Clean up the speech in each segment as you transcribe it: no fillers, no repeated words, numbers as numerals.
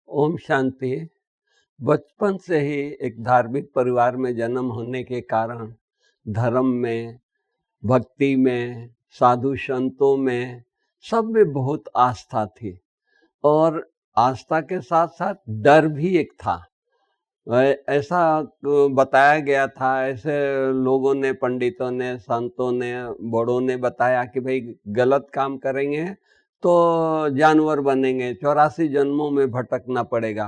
ओम शांति। बचपन से ही एक धार्मिक परिवार में जन्म होने के कारण धर्म में, भक्ति में, साधु संतों में, सब में बहुत आस्था थी और आस्था के साथ साथ डर भी एक था। ऐसा बताया गया था, ऐसे लोगों ने, पंडितों ने, संतों ने, बड़ों ने बताया कि भाई गलत काम करेंगे तो जानवर बनेंगे, 84 जन्मों में भटकना पड़ेगा।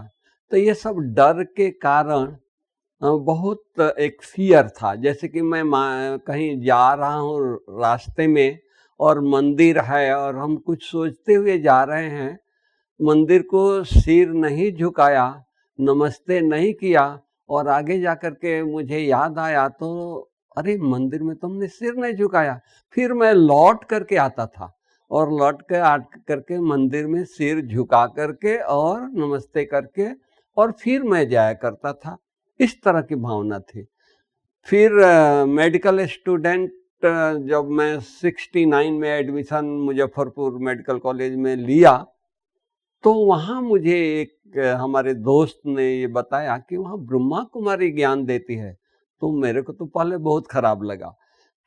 तो ये सब डर के कारण बहुत एक फियर था। जैसे कि मैं कहीं जा रहा हूँ रास्ते में और मंदिर है और हम कुछ सोचते हुए जा रहे हैं, मंदिर को सिर नहीं झुकाया, नमस्ते नहीं किया और आगे जाकर के मुझे याद आया तो अरे मंदिर में तुमने सिर नहीं झुकाया। फिर मैं लौट करके आता था और लौट के करके मंदिर में सिर झुका करके और नमस्ते करके और फिर मैं जाया करता था। इस तरह की भावना थी। फिर मेडिकल स्टूडेंट जब मैं 69 में एडमिशन मुजफ्फरपुर मेडिकल कॉलेज में लिया तो वहाँ मुझे एक हमारे दोस्त ने ये बताया कि वहाँ ब्रह्मा कुमारी ज्ञान देती है। तो मेरे को तो पहले बहुत खराब लगा।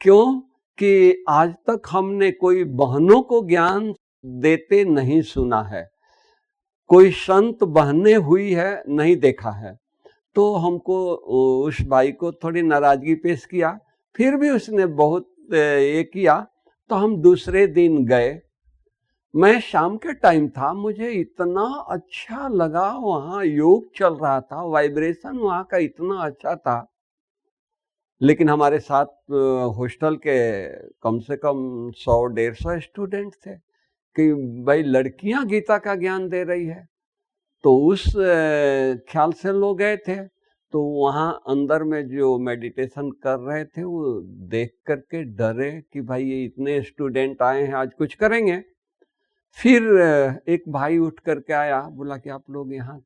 क्यों कि आज तक हमने कोई बहनों को ज्ञान देते नहीं सुना है, कोई संत बहने हुई है नहीं देखा है। तो हमको उस भाई को थोड़ी नाराजगी पेश किया, फिर भी उसने बहुत ये किया। तो हम दूसरे दिन गए। मैं शाम के टाइम था, मुझे इतना अच्छा लगा, वहाँ योग चल रहा था, वाइब्रेशन वहाँ का इतना अच्छा था। लेकिन हमारे साथ हॉस्टल के कम से कम 100-150 स्टूडेंट थे कि भाई लड़कियां गीता का ज्ञान दे रही है। तो उस ख्याल से लोग गए थे। तो वहाँ अंदर में जो मेडिटेशन कर रहे थे वो देख करके डरे कि भाई ये इतने स्टूडेंट आए हैं, आज कुछ करेंगे। फिर एक भाई उठ करके आया, बोला कि आप लोग यहाँ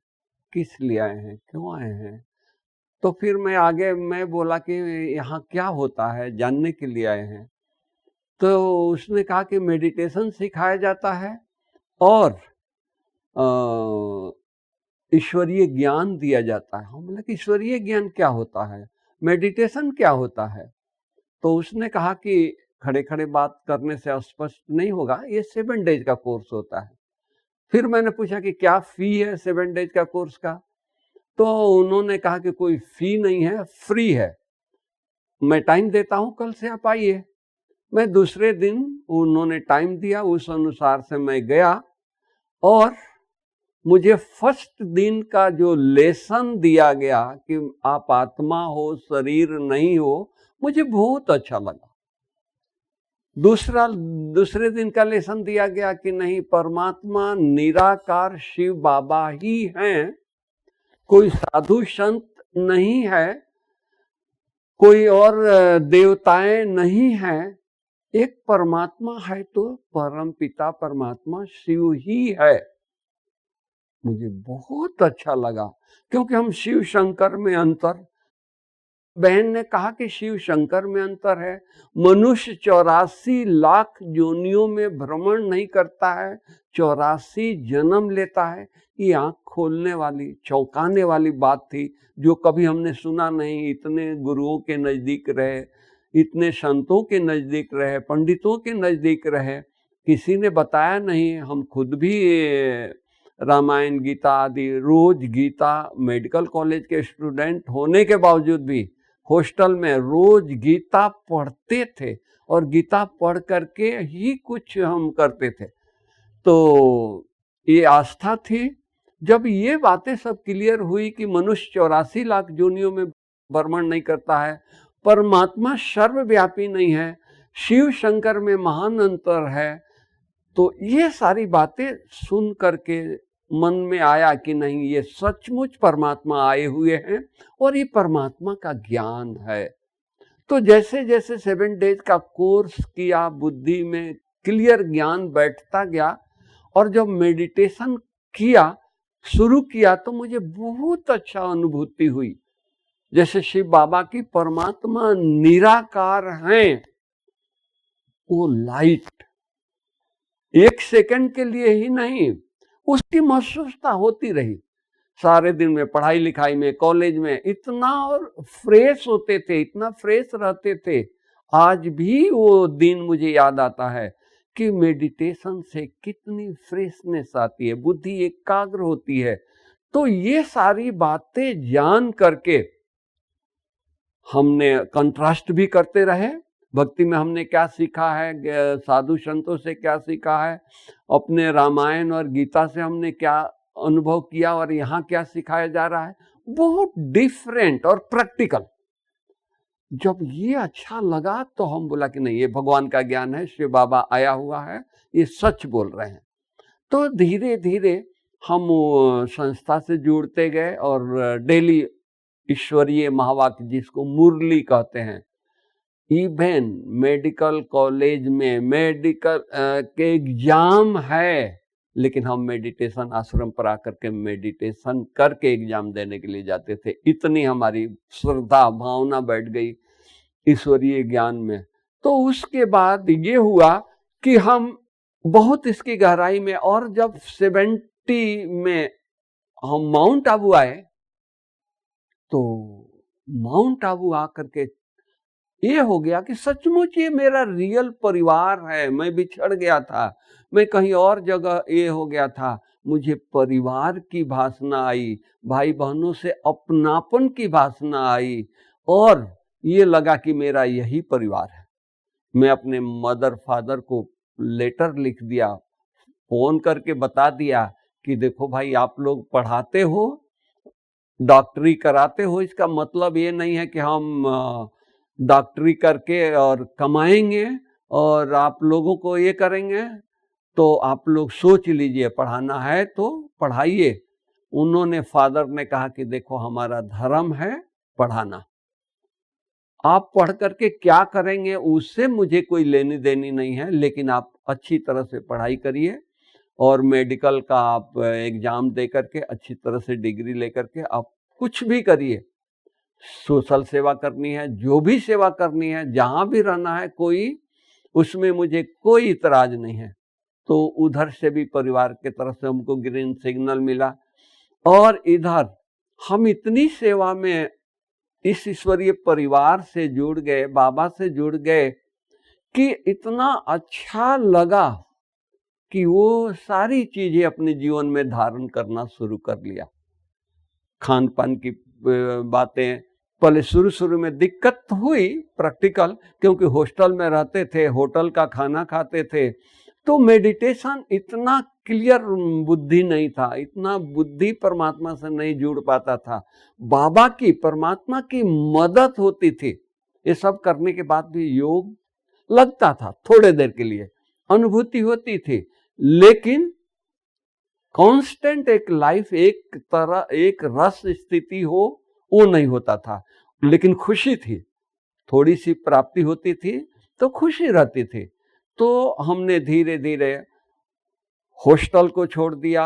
किस लिए आए हैं, क्यों आए हैं? तो फिर मैं बोला कि यहाँ क्या होता है, जानने के लिए आए हैं। तो उसने कहा कि मेडिटेशन सिखाया जाता है और ईश्वरीय ज्ञान दिया जाता है। हम बोले कि ईश्वरीय ज्ञान क्या होता है, मेडिटेशन क्या होता है? तो उसने कहा कि खड़े खड़े बात करने से स्पष्ट नहीं होगा, ये 7 डेज का कोर्स होता है। फिर मैंने पूछा कि क्या फी है 7 डेज का कोर्स का? तो उन्होंने कहा कि कोई फी नहीं है, फ्री है, मैं टाइम देता हूँ, कल से आप आइए। मैं दूसरे दिन, उन्होंने टाइम दिया, उस अनुसार से मैं गया और मुझे फर्स्ट दिन का जो लेसन दिया गया कि आप आत्मा हो, शरीर नहीं हो, मुझे बहुत अच्छा लगा। दूसरे दिन का लेसन दिया गया कि नहीं, परमात्मा निराकार शिव बाबा ही हैं, कोई साधु संत नहीं है, कोई और देवताएं नहीं है, एक परमात्मा है तो परम पिता परमात्मा शिव ही है। मुझे बहुत अच्छा लगा क्योंकि हम शिव शंकर में अंतर, बहन ने कहा कि शिव शंकर में अंतर है। मनुष्य 84 लाख योनियों में भ्रमण नहीं करता है, 84 जन्म लेता है। ये आंख खोलने वाली, चौंकाने वाली बात थी जो कभी हमने सुना नहीं। इतने गुरुओं के नजदीक रहे, इतने संतों के नजदीक रहे, पंडितों के नजदीक रहे, किसी ने बताया नहीं। हम खुद भी रामायण गीता आदि रोज, गीता मेडिकल कॉलेज के स्टूडेंट होने के बावजूद भी हॉस्टल में रोज गीता पढ़ते थे और गीता पढ़ करके ही कुछ हम करते थे। तो ये आस्था थी। जब ये बातें सब क्लियर हुई कि मनुष्य 84 लाख योनियों में भ्रमण नहीं करता है, परमात्मा सर्वव्यापी नहीं है, शिव शंकर में महान अंतर है, तो ये सारी बातें सुन करके मन में आया कि नहीं, ये सचमुच परमात्मा आए हुए हैं और ये परमात्मा का ज्ञान है। तो जैसे जैसे 7 डेज का कोर्स किया, बुद्धि में क्लियर ज्ञान बैठता गया और जब मेडिटेशन किया, शुरू किया, तो मुझे बहुत अच्छा अनुभूति हुई। जैसे शिव बाबा की परमात्मा निराकार हैं, वो लाइट एक सेकंड के लिए ही नहीं, उसकी महसूसता होती रही। सारे दिन में पढ़ाई लिखाई में, कॉलेज में इतना और फ्रेश होते थे, इतना फ्रेश रहते थे। आज भी वो दिन मुझे याद आता है कि मेडिटेशन से कितनी फ्रेशनेस आती है, बुद्धि एकाग्र होती है। तो ये सारी बातें जान करके हमने कंट्रास्ट भी करते रहे। भक्ति में हमने क्या सीखा है, साधु संतों से क्या सीखा है, अपने रामायण और गीता से हमने क्या अनुभव किया और यहाँ क्या सिखाया जा रहा है, बहुत डिफरेंट और प्रैक्टिकल। जब ये अच्छा लगा तो हम बोला कि नहीं, ये भगवान का ज्ञान है, शिव बाबा आया हुआ है, ये सच बोल रहे हैं। तो धीरे धीरे हम संस्था से जुड़ते गए और डेली ईश्वरीय महावाक्य, जिसको मुरली कहते हैं, इवन मेडिकल कॉलेज में मेडिकल के एग्जाम है, लेकिन हम मेडिटेशन आश्रम पर आकर के मेडिटेशन करके एग्जाम देने के लिए जाते थे। इतनी हमारी श्रद्धा भावना बैठ गई ईश्वरीय ज्ञान में। तो उसके बाद ये हुआ कि हम बहुत इसकी गहराई में, और जब 70 में हम माउंट आबू आए, तो माउंट आबू आकर के ये हो गया कि सचमुच ये मेरा रियल परिवार है। मैं बिछड़ गया था, मैं कहीं और जगह ये हो गया था। मुझे परिवार की भावना आई, भाई बहनों से अपनापन की भावना आई, और ये लगा कि मेरा यही परिवार है। मैं अपने मदर फादर को लेटर लिख दिया, फोन करके बता दिया कि देखो भाई, आप लोग पढ़ाते हो, डॉक्टरी कराते हो, इसका मतलब ये नहीं है कि हम डॉक्टरी करके और कमाएंगे और आप लोगों को ये करेंगे। तो आप लोग सोच लीजिए, पढ़ाना है तो पढ़ाइए। उन्होंने, फादर ने कहा कि देखो, हमारा धर्म है पढ़ाना, आप पढ़ करके क्या करेंगे उससे मुझे कोई लेनी देनी नहीं है, लेकिन आप अच्छी तरह से पढ़ाई करिए और मेडिकल का आप एग्जाम दे करके अच्छी तरह से डिग्री लेकर के आप कुछ भी करिए। सोशल सेवा करनी है, जो भी सेवा करनी है, जहाँ भी रहना है, कोई उसमें मुझे कोई इतराज नहीं है। तो उधर से भी परिवार की तरफ से हमको ग्रीन सिग्नल मिला, और इधर हम इतनी सेवा में इस ईश्वरीय परिवार से जुड़ गए, बाबा से जुड़ गए, कि इतना अच्छा लगा कि वो सारी चीजें अपने जीवन में धारण करना शुरू कर लिया। खान पान की बातें पहले शुरू में दिक्कत हुई प्रैक्टिकल, क्योंकि हॉस्टल में रहते थे, होटल का खाना खाते थे, तो मेडिटेशन इतना क्लियर बुद्धि नहीं था, इतना बुद्धि परमात्मा से नहीं जुड़ पाता था। बाबा की, परमात्मा की मदद होती थी। ये सब करने के बाद भी योग लगता था, थोड़े देर के लिए अनुभूति होती थी, लेकिन कांस्टेंट एक लाइफ, एक तरह एक रस स्थिति हो, वो नहीं होता था। लेकिन खुशी थी, थोड़ी सी प्राप्ति होती थी तो खुशी रहती थी। तो हमने धीरे धीरे हॉस्टल को छोड़ दिया,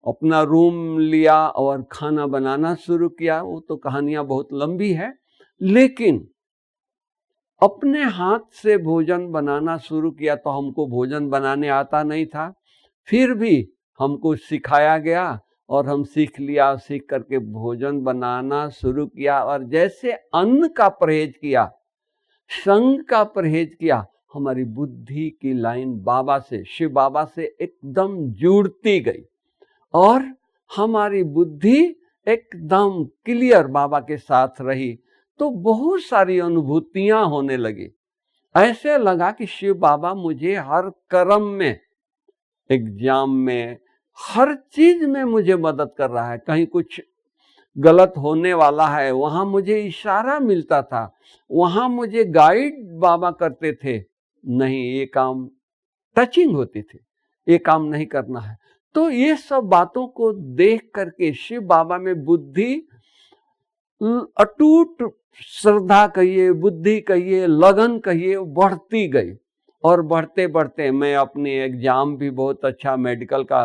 अपना रूम लिया और खाना बनाना शुरू किया। वो तो कहानियां बहुत लंबी है, लेकिन अपने हाथ से भोजन बनाना शुरू किया। तो हमको भोजन बनाने आता नहीं था, फिर भी हमको सिखाया गया और हम सीख लिया। सीख करके भोजन बनाना शुरू किया, और जैसे अन्न का परहेज किया, संग का परहेज किया, हमारी बुद्धि की लाइन बाबा से, शिव बाबा से एकदम जुड़ती गई, और हमारी बुद्धि एकदम क्लियर बाबा के साथ रही। तो बहुत सारी अनुभूतियां होने लगी। ऐसे लगा कि शिव बाबा मुझे हर कर्म में, एग्जाम में, हर चीज में मुझे मदद कर रहा है। कहीं कुछ गलत होने वाला है, वहां मुझे इशारा मिलता था, वहां मुझे गाइड बाबा करते थे, नहीं ये काम, टचिंग होती थी, ये काम नहीं करना है। तो ये सब बातों को देख करके शिव बाबा में बुद्धि, अटूट श्रद्धा कहिए, बुद्धि कहिए, लगन कहिए, बढ़ती गई। और बढ़ते बढ़ते मैं अपने एग्जाम भी बहुत अच्छा, मेडिकल का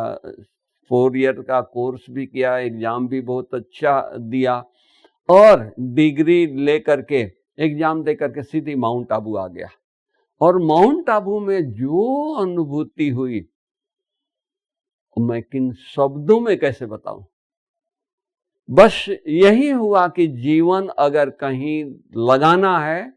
4 ईयर का कोर्स भी किया, एग्जाम भी बहुत अच्छा दिया, और डिग्री ले करके, एग्जाम दे करके सीधी माउंट आबू आ गया। और माउंट आबू में जो अनुभूति हुई, मैं किन शब्दों में कैसे बताऊं। बस यही हुआ कि जीवन अगर कहीं लगाना है,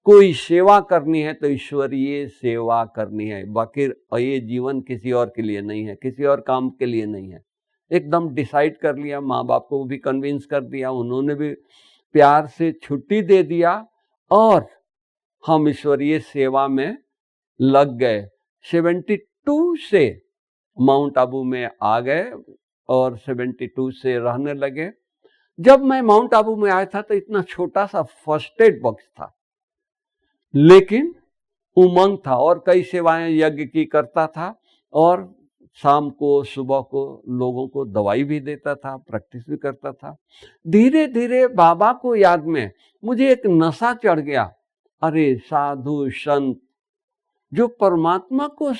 कोई सेवा करनी है तो ईश्वरीय सेवा करनी है। बाकी ये जीवन किसी और के लिए नहीं है, किसी और काम के लिए नहीं है। एकदम डिसाइड कर लिया, माँ बाप को भी कन्विंस कर दिया, उन्होंने भी प्यार से छुट्टी दे दिया और हम ईश्वरीय सेवा में लग गए। 72 से माउंट आबू में आ गए और 72 से रहने लगे। जब मैं माउंट आबू में आया था तो इतना छोटा सा फर्स्ट एड बॉक्स था, लेकिन उमंग था और कई सेवाएं यज्ञ की करता था और शाम को सुबह को लोगों को दवाई भी देता था, प्रैक्टिस भी करता था। धीरे धीरे बाबा को याद में मुझे एक नशा चढ़ गया। अरे साधु संत जो परमात्मा को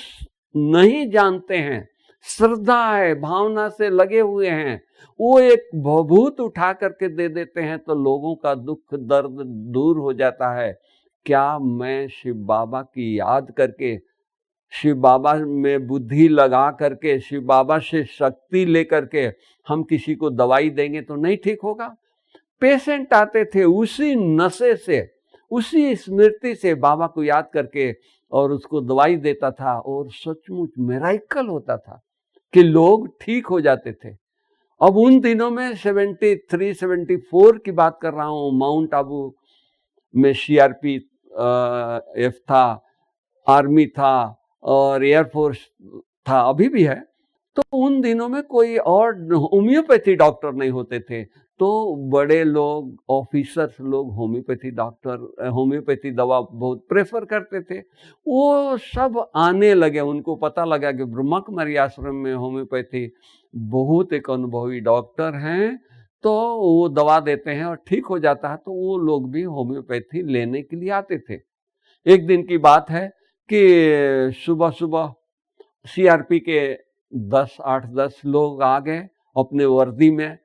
नहीं जानते हैं, श्रद्धा है, भावना से लगे हुए हैं, वो एक भभूत उठा करके दे देते हैं तो लोगों का दुख दर्द दूर हो जाता है। क्या मैं शिव बाबा की याद करके, शिव बाबा में बुद्धि लगा करके, शिव बाबा से शक्ति लेकर के हम किसी को दवाई देंगे तो नहीं ठीक होगा। पेशेंट आते थे उसी नशे से, उसी स्मृति से बाबा को याद करके और उसको दवाई देता था और सचमुच मिरेकल होता था कि लोग ठीक हो जाते थे। अब उन दिनों में 73-74 की बात कर रहा हूँ। माउंट आबू में CRPF था, आर्मी था और एयरफोर्स था, अभी भी है। तो उन दिनों में कोई और होम्योपैथी डॉक्टर नहीं होते थे, तो बड़े लोग, ऑफिसर्स लोग होम्योपैथी डॉक्टर, होम्योपैथी दवा बहुत प्रेफर करते थे। वो सब आने लगे, उनको पता लगा कि ब्रह्मा कुमारी आश्रम में होम्योपैथी बहुत एक अनुभवी डॉक्टर हैं, तो वो दवा देते हैं और ठीक हो जाता है, तो वो लोग भी होम्योपैथी लेने के लिए आते थे। एक दिन की बात है कि सुबह सुबह CRP के 8-10 लोग आ गए अपने वर्दी में।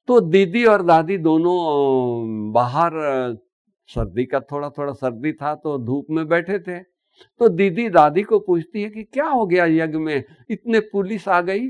तो दीदी और दादी दोनों बाहर, सर्दी का थोड़ा थोड़ा सर्दी था तो धूप में बैठे थे। तो दीदी दादी को पूछती है कि क्या हो गया यज्ञ में, इतने पुलिस आ गई।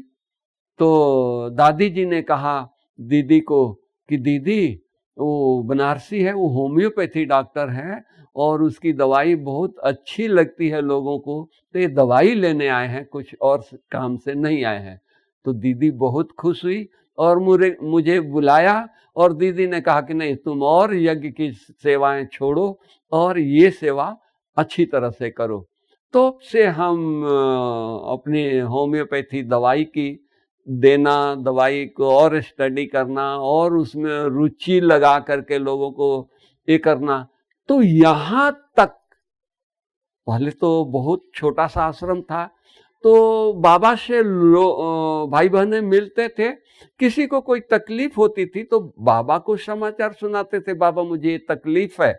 तो दादी जी ने कहा दीदी को कि दीदी वो बनारसी है, वो होम्योपैथी डॉक्टर है और उसकी दवाई बहुत अच्छी लगती है लोगों को, तो ये दवाई लेने आए हैं, कुछ और काम से नहीं आए हैं। तो दीदी बहुत खुश हुई और मुझे बुलाया और दीदी ने कहा कि नहीं, तुम और यज्ञ की सेवाएं छोड़ो और ये सेवा अच्छी तरह से करो। तो से हम अपनी होम्योपैथी दवाई की देना, दवाई को और स्टडी करना और उसमें रुचि लगा करके लोगों को ये करना। तो यहाँ तक पहले तो बहुत छोटा सा आश्रम था, तो बाबा से भाई बहनें मिलते थे, किसी को कोई तकलीफ होती थी तो बाबा को समाचार सुनाते थे, बाबा मुझे ये तकलीफ है।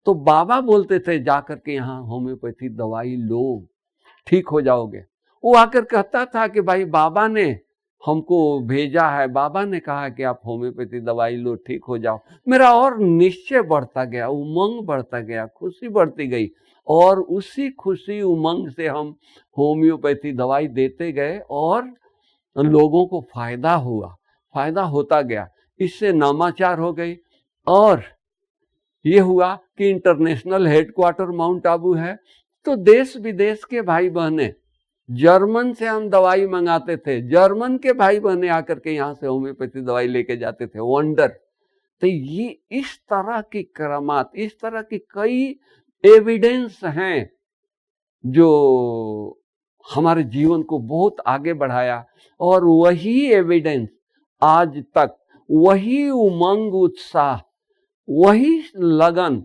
तो बाबा बोलते थे जाकर के यहाँ होम्योपैथी दवाई लो, ठीक हो जाओगे। वो आकर कहता था कि भाई बाबा ने हमको भेजा है, बाबा ने कहा कि आप होम्योपैथी दवाई लो, ठीक हो जाओ। मेरा और निश्चय बढ़ता गया, उमंग बढ़ता गया, खुशी बढ़ती गई और उसी खुशी उमंग से हम होम्योपैथी दवाई देते गए और लोगों को फायदा हुआ, फायदा होता गया। इससे नामाचार हो गई और ये हुआ कि इंटरनेशनल हेडक्वार्टर माउंट आबू है, तो देश विदेश के भाई बहने, जर्मन से हम दवाई मंगाते थे, जर्मन के भाई बहने आकर के यहाँ से होम्योपैथी दवाई लेके जाते थे। वंडर। तो ये इस तरह की करामात, इस तरह की कई एविडेंस हैं जो हमारे जीवन को बहुत आगे बढ़ाया और वही एविडेंस आज तक, वही उमंग उत्साह, वही लगन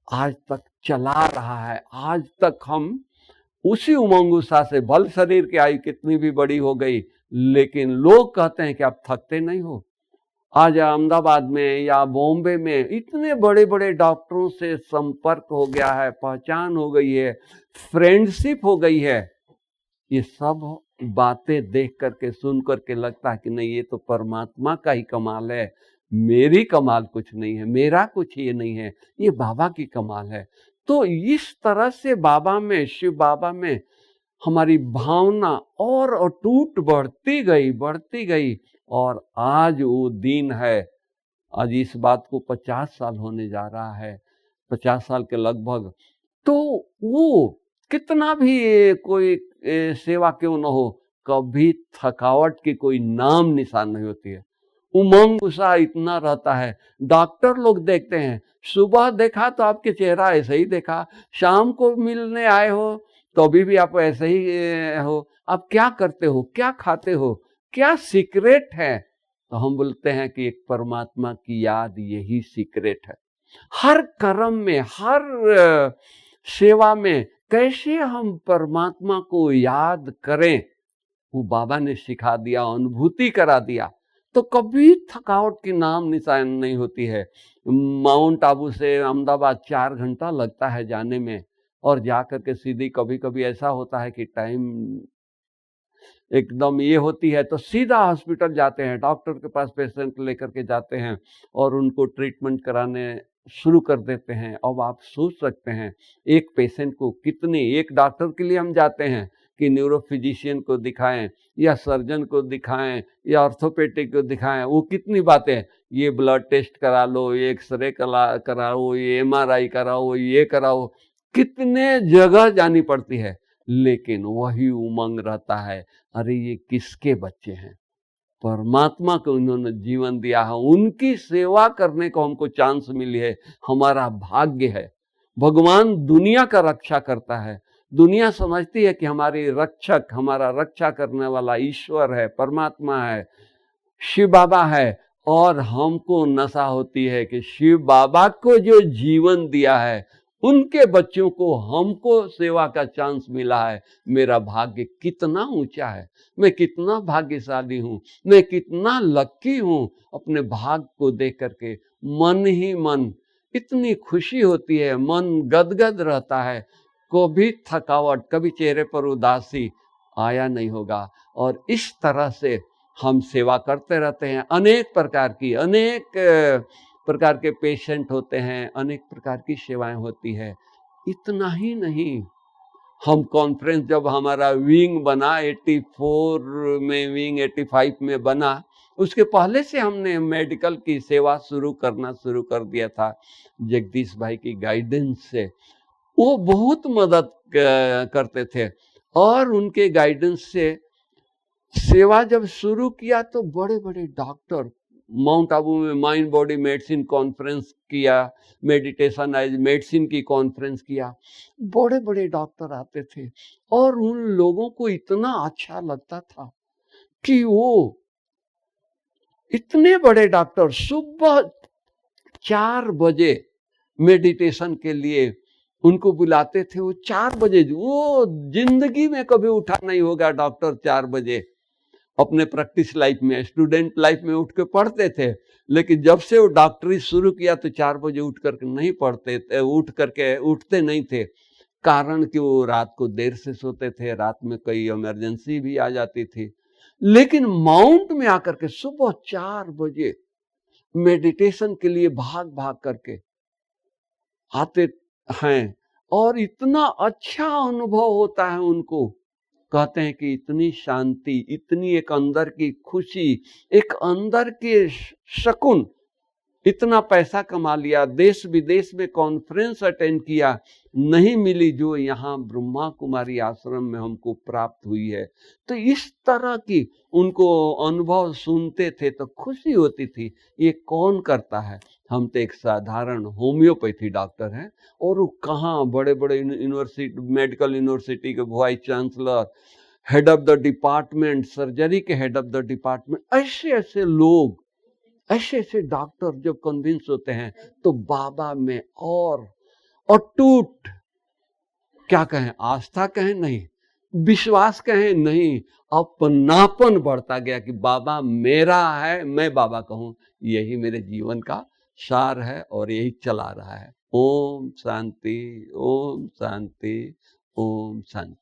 आज तक चला रहा है। आज तक हम उसी उमंग उत्साह से, भल शरीर की आयु कितनी भी बड़ी हो गई, लेकिन लोग कहते हैं कि आप थकते नहीं हो। आज अहमदाबाद में या बॉम्बे में इतने बड़े बड़े डॉक्टरों से संपर्क हो गया है, पहचान हो गई है, फ्रेंडशिप हो गई है। ये सब बातें देख करके, सुन करके लगता है कि नहीं, ये तो परमात्मा का ही कमाल है, मेरी कमाल कुछ नहीं है, मेरा कुछ ये नहीं है, ये बाबा की कमाल है। तो इस तरह से बाबा में, शिव बाबा में हमारी भावना और अटूट बढ़ती गई और आज वो दिन है, आज इस बात को 50 साल होने जा रहा है, 50 साल के लगभग। तो वो कितना भी कोई सेवा क्यों न हो, कभी थकावट की कोई नाम निशान नहीं होती है। उमंग उत्साह इतना रहता है। डॉक्टर लोग देखते हैं, सुबह देखा तो आपके चेहरा ऐसे ही देखा, शाम को मिलने आए हो तो अभी भी आप ऐसे ही हो। आप क्या करते हो, क्या खाते हो, क्या सीक्रेट है? तो हम बोलते हैं कि एक परमात्मा की याद, यही सीक्रेट है। हर कर्म में, हर सेवा में कैसे हम परमात्मा को याद करें, वो बाबा ने सिखा दिया, अनुभूति करा दिया। तो कभी थकावट की नाम निशान नहीं होती है। माउंट आबू से अहमदाबाद 4 घंटा लगता है जाने में, और जाकर के सीधी, कभी कभी ऐसा होता है कि टाइम एकदम ये होती है तो सीधा हॉस्पिटल जाते हैं, डॉक्टर के पास पेशेंट लेकर के जाते हैं और उनको ट्रीटमेंट कराने शुरू कर देते हैं। अब आप सोच सकते हैं एक पेशेंट को कितनी, एक डॉक्टर के लिए हम जाते हैं कि न्यूरो फिजिशियन को दिखाएं या सर्जन को दिखाएं या ऑर्थोपेडिक को दिखाएं, वो कितनी बातें, ये ब्लड टेस्ट करा लो, ये एक्सरे कराओ, ये MRI कराओ, ये कराओ, कितने जगह जानी पड़ती है। लेकिन वही उमंग रहता है, अरे ये किसके बच्चे हैं, परमात्मा को उन्होंने जीवन दिया है, उनकी सेवा करने को हमको चांस मिली है, हमारा भाग्य है। भगवान दुनिया का रक्षा करता है, दुनिया समझती है कि हमारी रक्षक, हमारा रक्षा करने वाला ईश्वर है, परमात्मा है, शिव बाबा है। और हमको नशा होती है कि शिव बाबा को जो जीवन दिया है, उनके बच्चों को हमको सेवा का चांस मिला है। मेरा भाग्य कितना ऊंचा है, मैं कितना भाग्यशाली हूं, मैं कितना लक्की हूं। अपने भाग को देख करके मन ही मन इतनी खुशी होती है, मन गदगद रहता है। कभी थकावट, कभी चेहरे पर उदासी आया नहीं होगा। और इस तरह से हम सेवा करते रहते हैं। अनेक प्रकार की, अनेक प्रकार के पेशेंट होते हैं, अनेक प्रकार की सेवाएं होती है। इतना ही नहीं, हम कॉन्फ्रेंस, जब हमारा विंग बना 84 में, विंग 85 में बना, उसके पहले से हमने मेडिकल की सेवा शुरू कर दिया था जगदीश भाई की गाइडेंस से। वो बहुत मदद करते थे और उनके गाइडेंस से सेवा जब शुरू किया तो बड़े बड़े डॉक्टर, माउंट आबू में माइंड बॉडी मेडिसिन कॉन्फ्रेंस किया, मेडिटेशन एज मेडिसिन की कॉन्फ्रेंस किया, बड़े बड़े डॉक्टर आते थे और उन लोगों को इतना अच्छा लगता था कि वो इतने बड़े डॉक्टर सुबह 4 बजे मेडिटेशन के लिए उनको बुलाते थे। वो 4 बजे, वो जिंदगी में कभी उठा नहीं होगा डॉक्टर 4 बजे। अपने प्रैक्टिस लाइफ में, स्टूडेंट लाइफ में उठ के पढ़ते थे, लेकिन जब से वो डॉक्टरी शुरू किया तो 4 बजे उठ करके नहीं पढ़ते, उठते नहीं थे। कारण कि वो रात को देर से सोते थे, रात में कई इमरजेंसी भी आ जाती थी। लेकिन माउंट में आकर के सुबह 4 बजे मेडिटेशन के लिए भाग भाग करके आते हैं और इतना अच्छा अनुभव होता है उनको। कहते हैं कि इतनी शांति, इतनी एक अंदर की खुशी, एक अंदर के सुकून, इतना पैसा कमा लिया, देश विदेश में कॉन्फ्रेंस अटेंड किया, नहीं मिली जो यहाँ ब्रह्मा कुमारी आश्रम में हमको प्राप्त हुई है। तो इस तरह की उनको अनुभव सुनते थे तो खुशी होती थी। ये कौन करता है? हम तो एक साधारण होम्योपैथी डॉक्टर हैं और वो कहाँ बड़े बड़े यूनिवर्सिटी, मेडिकल यूनिवर्सिटी के vice chancellor, head of the department, surgery के हेड ऑफ द डिपार्टमेंट, ऐसे ऐसे लोग, ऐसे ऐसे डॉक्टर जब कन्विंस होते हैं तो बाबा में और अटूट, क्या कहें, आस्था कहें नहीं, विश्वास कहें नहीं, अपनापन बढ़ता गया कि बाबा मेरा है, मैं बाबा कहूं। यही मेरे जीवन का सार है और यही चला रहा है। ओम शांति, ओम शांति, ओम शांति।